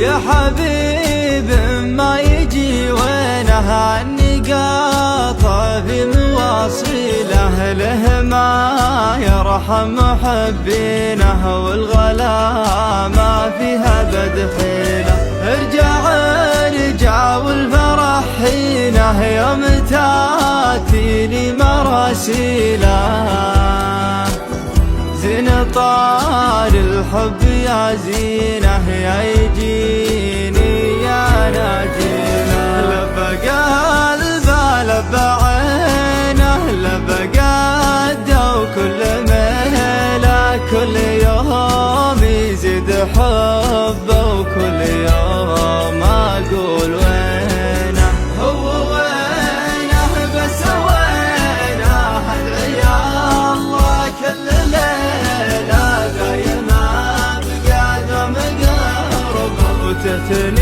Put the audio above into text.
يا حبيب ما يجي وينه عني قاطع في مواصيله، له ما يرحم محبينه والغلا ما فيها بدحيله. ارجع والفرح حينه يوم تاتيني مراسيله، زين طال الحب يا زينه يا يجيني يا ناجينه. لبى قلبه لبى عينه لبى قده وكل مهله، كل يوم يزيد حبه وكل يوم اقول وينه. هو وينه بس وينه ادعي الله كل ليله، دايما بقدم قربه وتثني